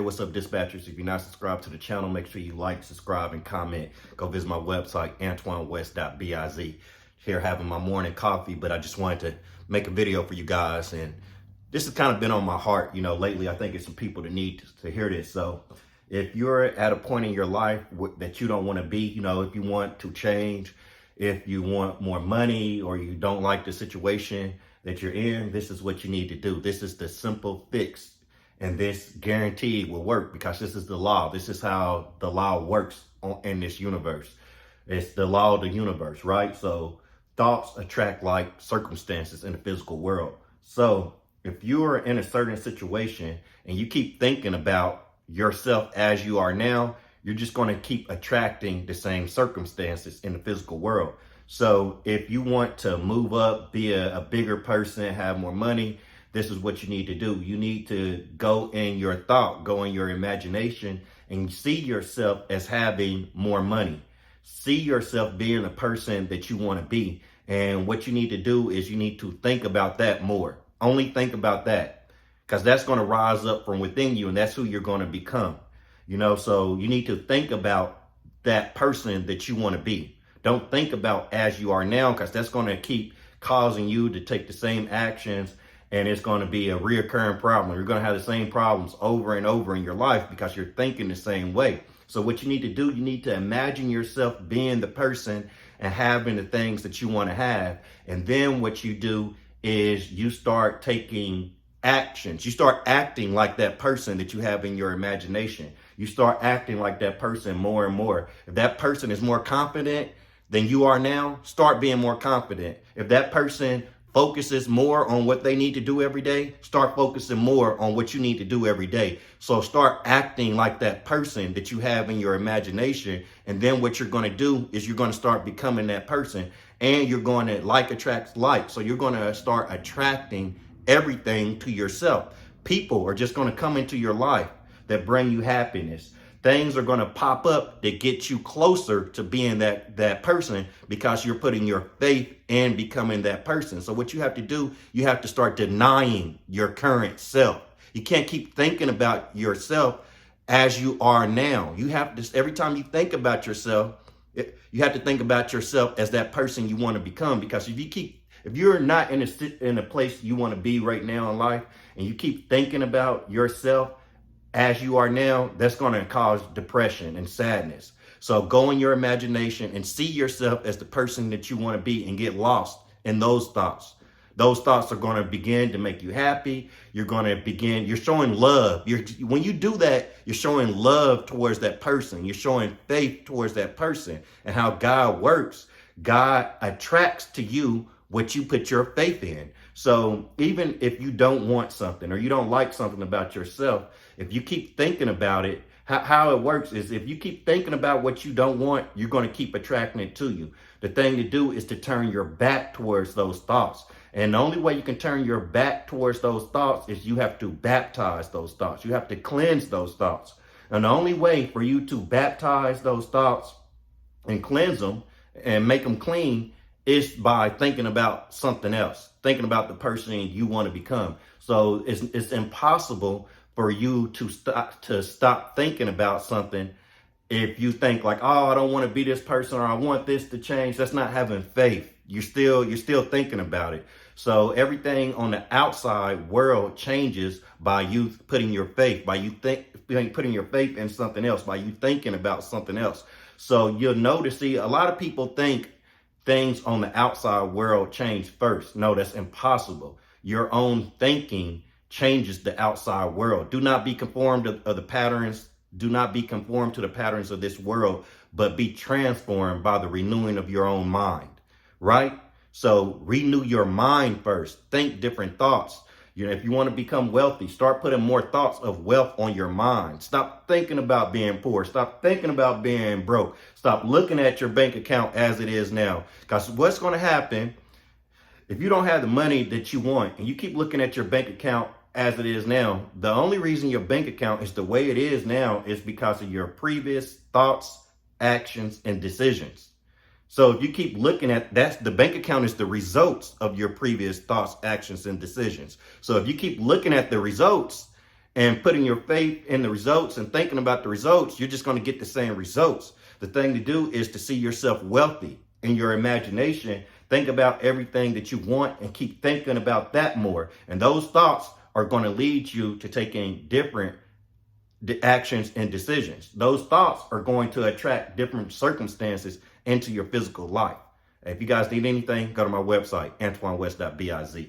Hey, what's up, dispatchers? If you're not subscribed to the channel, make sure you like, subscribe, and comment. Go visit my website, antoinewest.biz. Here having my morning coffee, but I just wanted to make a video for you guys. And this has kind of been on my heart, lately. I think it's some people that need to hear this. So if you're at a point in your life that you don't want to be, if you want to change, if you want more money, or you don't like the situation that you're in, this is what you need to do. This is the simple fix. And this guaranteed will work because this is the law. This is how the law works in this universe. It's the law of the universe, right? So thoughts attract like circumstances in the physical world. So if you're in a certain situation and you keep thinking about yourself as you are now, you're just going to keep attracting the same circumstances in the physical world. So if you want to move up, be a bigger person, have more money, this is what you need to do. You need to go in your thought, go in your imagination, and see yourself as having more money. See yourself being the person that you want to be. And what you need to do is you need to think about that more. Only think about that, because that's going to rise up from within you, and that's who you're going to become. So you need to think about that person that you want to be. Don't think about as you are now, because that's going to keep causing you to take the same actions. And it's going to be a reoccurring problem. You're going to have the same problems over and over in your life because you're thinking the same way. So what you need to do, you need to imagine yourself being the person and having the things that you want to have. And then what you do is you start taking actions. You start acting like that person that you have in your imagination. You start acting like that person more and more. If that person is more confident than you are now, start being more confident. If that person focuses more on what they need to do every day, start focusing more on what you need to do every day. So start acting like that person that you have in your imagination. And then what you're going to do is you're going to start becoming that person, and you're going to like attracts like. So you're going to start attracting everything to yourself. People are just going to come into your life that bring you happiness. Things are going to pop up that get you closer to being that person, because you're putting your faith in becoming that person. So what you have to do, you have to start denying your current self. You can't keep thinking about yourself as you are now. You have to, every time you think about yourself, you have to think about yourself as that person you want to become. Because if you're not in a place you want to be right now in life, and you keep thinking about yourself as you are now, that's going to cause depression and sadness. So go in your imagination and see yourself as the person that you want to be, and get lost in those thoughts. Those thoughts are going to begin to make you happy. You're showing love. When you do that, you're showing love towards that person. You're showing faith towards that person. And how God works, God attracts to you what you put your faith in. So even if you don't want something, or you don't like something about yourself, if you keep thinking about it, how it works is, if you keep thinking about what you don't want, you're going to keep attracting it to you. The thing to do is to turn your back towards those thoughts. And the only way you can turn your back towards those thoughts is you have to baptize those thoughts. You have to cleanse those thoughts. And the only way for you to baptize those thoughts and cleanse them and make them clean is by thinking about something else, thinking about the person you want to become. So it's impossible for you to stop thinking about something if you think like, oh, I don't want to be this person, or I want this to change. That's not having faith. You're still thinking about it. So everything on the outside world changes by you putting your faith, putting your faith in something else, by you thinking about something else. So you'll notice, a lot of people think things on the outside world change first. No, that's impossible. Your own thinking changes the outside world. Do not be conformed of the patterns. Do not be conformed to the patterns of this world, but be transformed by the renewing of your own mind, right? So renew your mind first. Think different thoughts. If you want to become wealthy, start putting more thoughts of wealth on your mind. Stop thinking about being poor. Stop thinking about being broke. Stop looking at your bank account as it is now. Because what's going to happen if you don't have the money that you want, and you keep looking at your bank account as it is now? The only reason your bank account is the way it is now is because of your previous thoughts, actions, and decisions. So if you keep looking at that, the bank account is the results of your previous thoughts, actions, and decisions. So if you keep looking at the results, and putting your faith in the results and thinking about the results, you're just going to get the same results. The thing to do is to see yourself wealthy in your imagination. Think about everything that you want and keep thinking about that more. And those thoughts are going to lead you to taking different actions and decisions. Those thoughts are going to attract different circumstances into your physical life. If you guys need anything, go to my website, AntoineWest.biz.